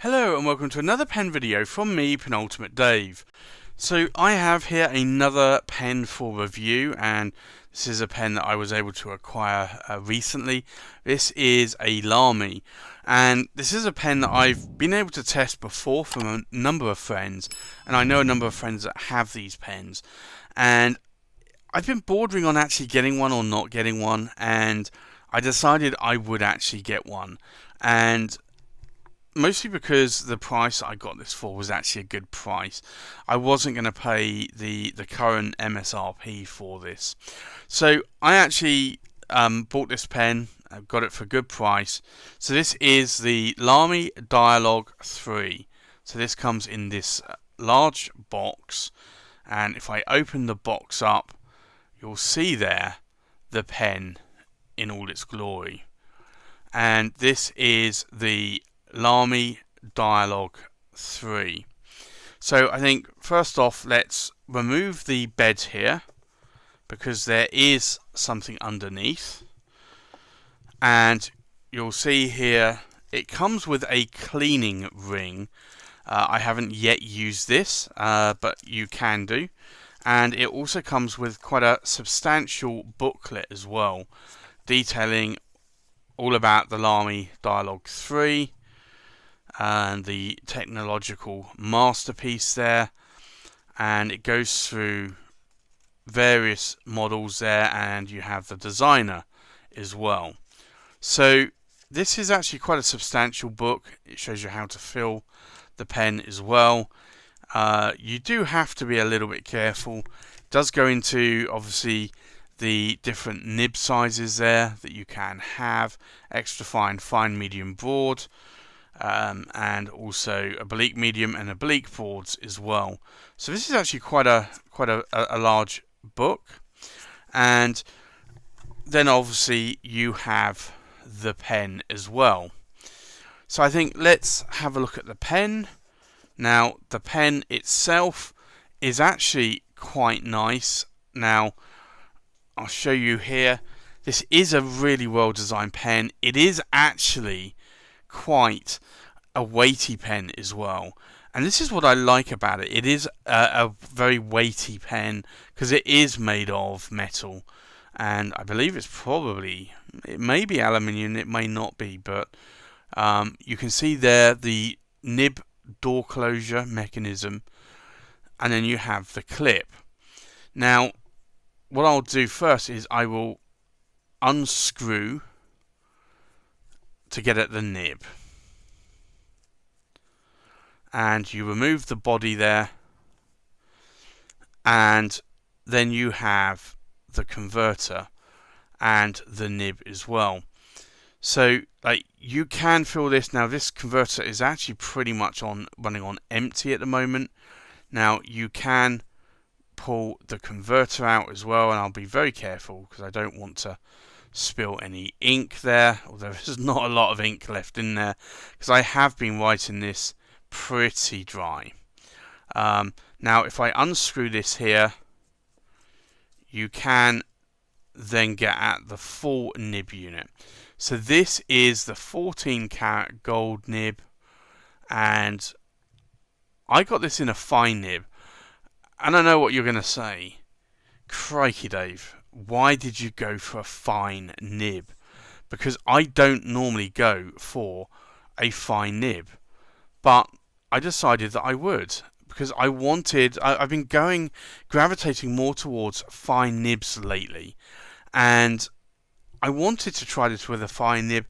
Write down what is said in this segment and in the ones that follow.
Hello and welcome to another pen video from me, Penultimate Dave. So I have here another pen for review, and this is a pen that I was able to acquire recently. This is a Lamy, and this is a pen that I've been able to test before from a number of friends, and I know a number of friends that have these pens, and I've been bordering on actually getting one or not getting one, and I decided I would actually get one, and mostly because the price I got this for was actually a good price. I wasn't going to pay the current MSRP for this. So I actually bought this pen, got it for a good price. So this is the Lamy Dialog 3. So this comes in this large box, and if I open the box up, you'll see there the pen in all its glory. And this is the Lamy Dialog 3. So I think first off, let's remove the bed here, because there is something underneath, and you'll see here it comes with a cleaning ring. I haven't yet used this, but you can do, and it also comes with quite a substantial booklet as well, detailing all about the Lamy Dialog 3 and the technological masterpiece there, and it goes through various models there, and you have the designer as well. So this is actually quite a substantial book. It shows you how to fill the pen as well. You do have to be a little bit careful. It does go into obviously the different nib sizes there that you can have: extra fine, fine, medium, broad, and also oblique medium and oblique boards as well. So this is actually quite a large book. And then obviously you have the pen as well. So I think let's have a look at the pen. Now the pen itself is actually quite nice. Now I'll show you here. This is a really well designed pen. It is actually quite a weighty pen as well, and this is what I like about it. It is a very weighty pen because it is made of metal, and I believe it may be aluminium, it may not be, but you can see there the nib door closure mechanism, and then you have the clip. Now what I'll do first is I will unscrew to get at the nib, and you remove the body there, and then you have the converter and the nib as well. So like, you can fill this. Now this converter is actually pretty much running on empty at the moment. Now you can pull the converter out as well, and I'll be very careful because I don't want to spill any ink there, although there's not a lot of ink left in there because I have been writing this pretty dry. Now if I unscrew this here, you can then get at the full nib unit. So this is the 14 karat gold nib, and I got this in a fine nib. And I know what you're going to say. Crikey, Dave, why did you go for a fine nib? Because I don't normally go for a fine nib, but I decided that I would, because I've been gravitating more towards fine nibs lately, and I wanted to try this with a fine nib.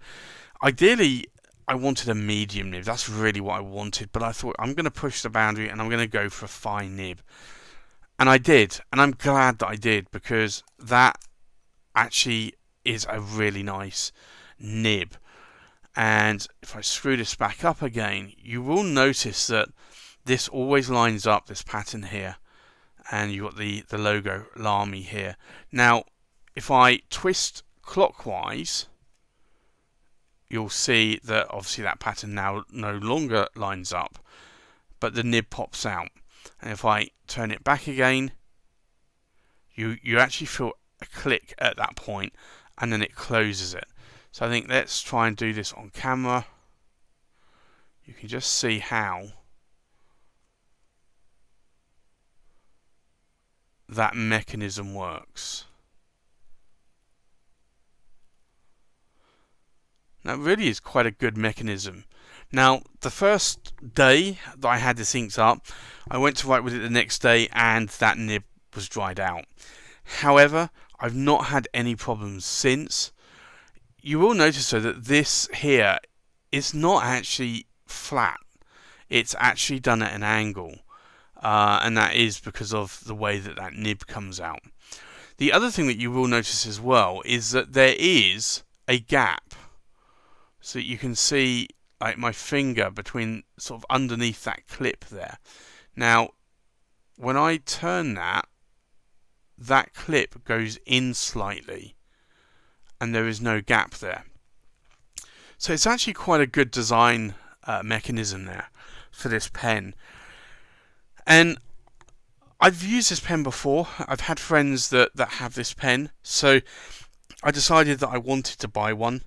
Ideally, I wanted a medium nib. That's really what I wanted, but I thought I'm going to push the boundary and I'm going to go for a fine nib. And I did, and I'm glad that I did, because that actually is a really nice nib. And if I screw this back up again, you will notice that this always lines up, this pattern here, and you've got the logo Lamy here. Now if I twist clockwise, you'll see that obviously that pattern now no longer lines up, but the nib pops out. And if I turn it back again, you actually feel a click at that point, and then it closes it. So I think let's try and do this on camera. You can just see how that mechanism works. That really is quite a good mechanism. Now, the first day that I had this inked up, I went to write with it the next day and that nib was dried out. However, I've not had any problems since. You will notice though that this here is not actually flat. It's actually done at an angle. And that is because of the way that that nib comes out. The other thing that you will notice as well is that there is a gap. So you can see like my finger between sort of underneath that clip there. Now, when I turn that, that clip goes in slightly and there is no gap there. So it's actually quite a good design mechanism there for this pen. And I've used this pen before. I've had friends that have this pen. So I decided that I wanted to buy one.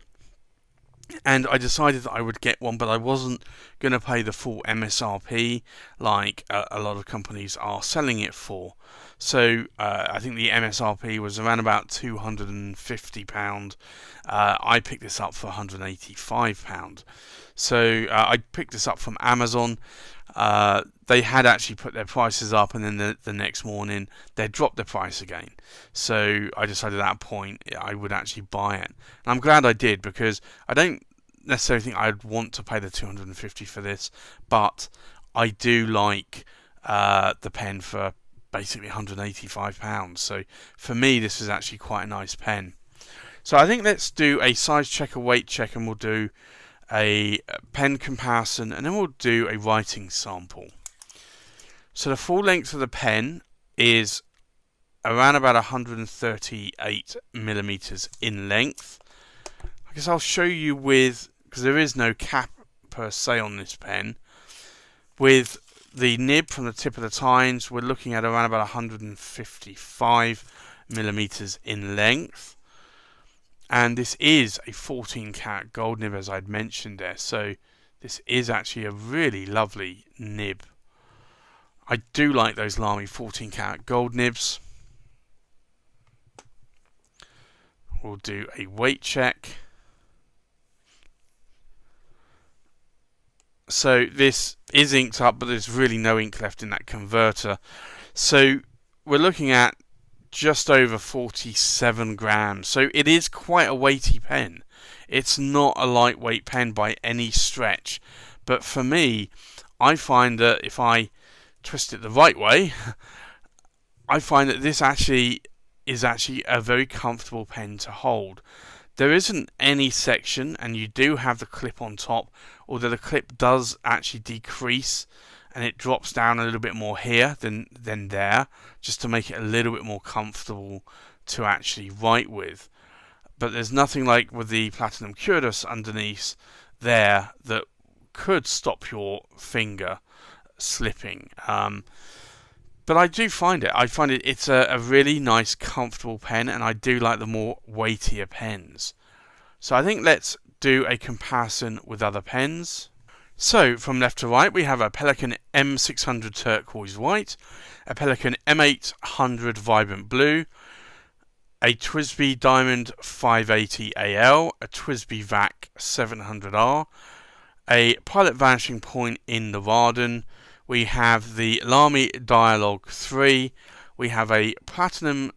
And I decided that I would get one, but I wasn't going to pay the full MSRP like a lot of companies are selling it for. So I think the MSRP was around about £250. I picked this up for £185. So I picked this up from Amazon. They had actually put their prices up, and then the next morning they dropped the price again. So I decided at that point I would actually buy it. And I'm glad I did, because I don't necessarily think I'd want to pay the $250 for this, but I do like the pen for basically £185. So for me, this is actually quite a nice pen. So I think let's do a size check, a weight check, and we'll do a pen comparison, and then we'll do a writing sample. So the full length of the pen is around about 138 millimeters in length. I guess I'll show you with, because there is no cap per se on this pen, with the nib from the tip of the tines, we're looking at around about 155 millimeters in length. And this is a 14 karat gold nib, as I'd mentioned there. So this is actually a really lovely nib. I do like those Lamy 14 karat gold nibs. We'll do a weight check. So this is inked up, but there's really no ink left in that converter. So we're looking at just over 47 grams. So it is quite a weighty pen. It's not a lightweight pen by any stretch. But for me, I find that if I twist it the right way, I find that this is actually a very comfortable pen to hold. There isn't any section, and you do have the clip on top, although the clip does actually decrease and it drops down a little bit more here than there, just to make it a little bit more comfortable to actually write with. But there's nothing like with the platinum cuirass underneath there that could stop your finger slipping. But I do find it's a really nice, comfortable pen, and I do like the more weightier pens. So I think let's do a comparison with other pens. So from left to right, we have a Pelikan M600 turquoise white, a Pelikan M800 vibrant blue, a TWSBI Diamond 580 AL, a TWSBI VAC 700R, a Pilot Vanishing Point in the Varden. We have the Lamy Dialog 3, we have a Platinum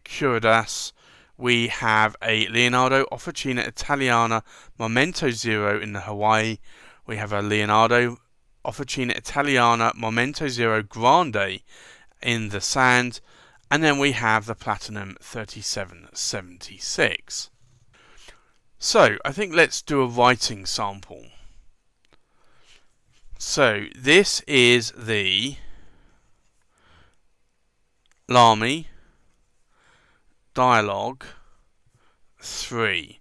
Cuirass, we have a Leonardo Officina Italiana Momento Zero in the Hawaii, we have a Leonardo Officina Italiana Momento Zero Grande in the sand, and then we have the Platinum 3776. So I think let's do a writing sample. So this is the Lamy Dialog 3.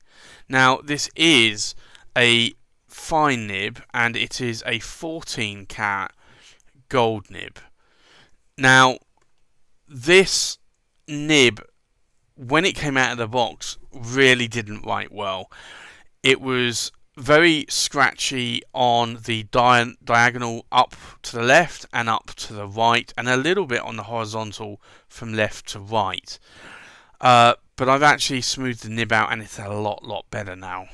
Now this is a fine nib, and it is a 14 karat gold nib. Now this nib, when it came out of the box, really didn't write well. It was very scratchy on the diagonal up to the left and up to the right, and a little bit on the horizontal from left to right. But I've actually smoothed the nib out, and it's a lot better now.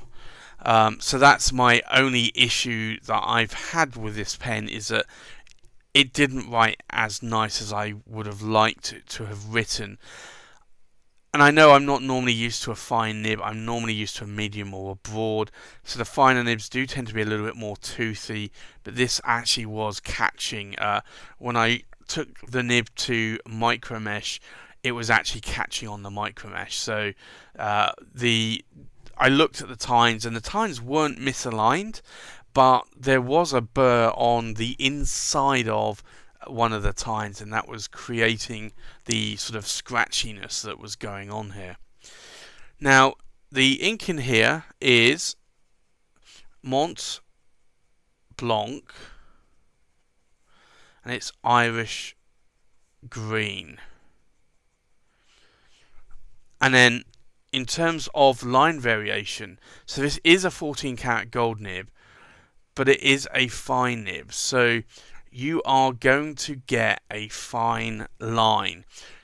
So that's my only issue that I've had with this pen, is that it didn't write as nice as I would have liked it to have written. And I know I'm not normally used to a fine nib, I'm normally used to a medium or a broad, so the finer nibs do tend to be a little bit more toothy, but this actually was catching. When I took the nib to micro mesh, it was actually catching on the micro mesh. So I looked at the tines, and the tines weren't misaligned, but there was a burr on the inside of one of the tines, and that was creating the sort of scratchiness that was going on here. Now, the ink in here is Mont Blanc, and it's Irish green. And then in terms of line variation, so this is a 14 karat gold nib, but it is a fine nib, so you are going to get a fine line.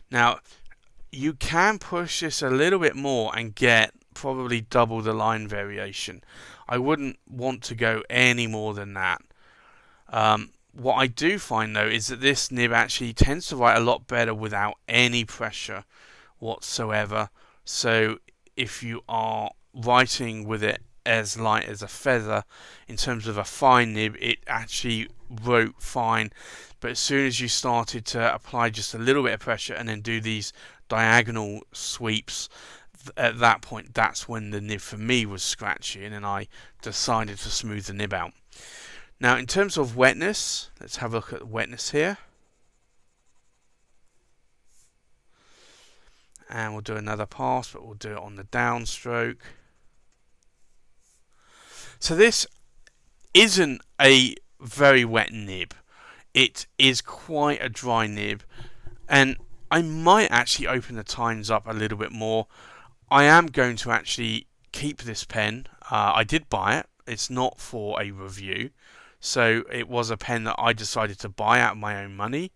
Now, you can push this a little bit more and get probably double the line variation. I wouldn't want to go any more than that. What I do find though is that this nib actually tends to write a lot better without any pressure whatsoever. So if you are writing with it as light as a feather, in terms of a fine nib, it actually wrote fine. But as soon as you started to apply just a little bit of pressure and then do these diagonal sweeps, at that point, that's when the nib for me was scratchy, and then I decided to smooth the nib out. Now, in terms of wetness, let's have a look at the wetness here. And we'll do another pass, but we'll do it on the downstroke. So this isn't a very wet nib. It is quite a dry nib, and I might actually open the tines up a little bit more. I am going to actually keep this pen. I did buy it. It's not for a review. So it was a pen that I decided to buy out of my own money.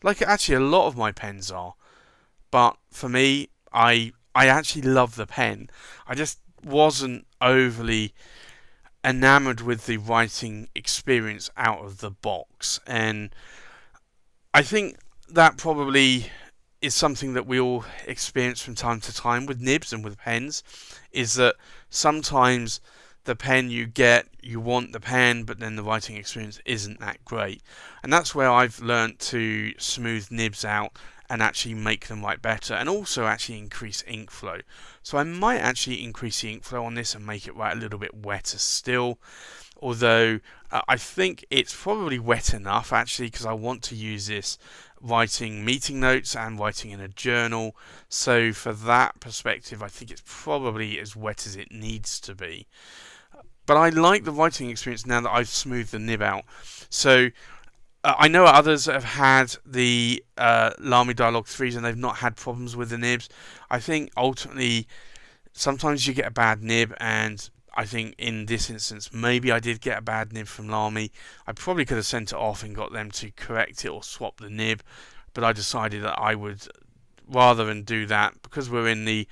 Like actually a lot of my pens are. But for me, I actually love the pen. I just wasn't overly enamored with the writing experience out of the box. And I think that probably is something that we all experience from time to time with nibs and with pens, is that sometimes the pen you get, you want the pen, but then the writing experience isn't that great. And that's where I've learnt to smooth nibs out and actually make them write better, and also actually increase ink flow. So I might actually increase the ink flow on this and make it write a little bit wetter still, although I think it's probably wet enough actually, because I want to use this writing meeting notes and writing in a journal. So for that perspective, I think it's probably as wet as it needs to be. But I like the writing experience now that I've smoothed the nib out. So I know others that have had the Lamy Dialog 3s and they've not had problems with the nibs. I think ultimately sometimes you get a bad nib, and I think in this instance maybe I did get a bad nib from Lamy. I probably could have sent it off and got them to correct it or swap the nib, but I decided that I would, rather than do that, because we're in the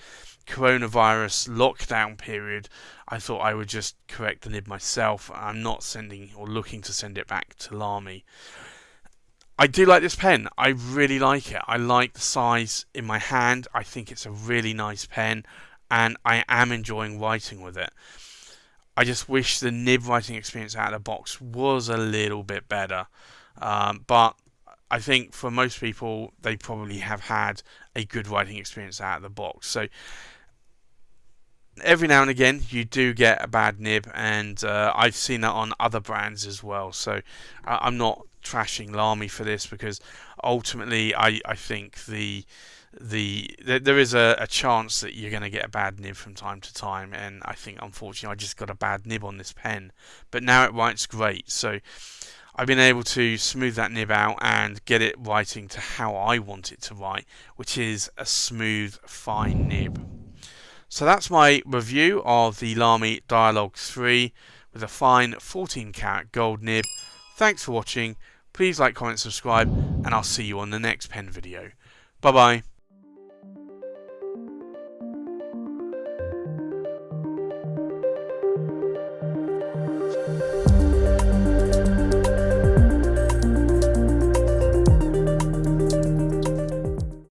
coronavirus lockdown period, I thought I would just correct the nib myself. I'm not sending or looking to send it back to Lamy. I do like this pen. I really like it. I like the size in my hand. I think it's a really nice pen, and I am enjoying writing with it. I just wish the nib writing experience out of the box was a little bit better. But I think for most people, they probably have had a good writing experience out of the box. So every now and again, you do get a bad nib, and I've seen that on other brands as well. So I'm not trashing Lamy for this, because ultimately I think there is a chance that you're going to get a bad nib from time to time, and I think unfortunately I just got a bad nib on this pen, but now it writes great. So I've been able to smooth that nib out and get it writing to how I want it to write, which is a smooth, fine nib. So that's my review of the Lamy Dialog 3 with a fine 14-karat gold nib. Thanks for watching. Please like, comment, subscribe, and I'll see you on the next pen video. Bye bye.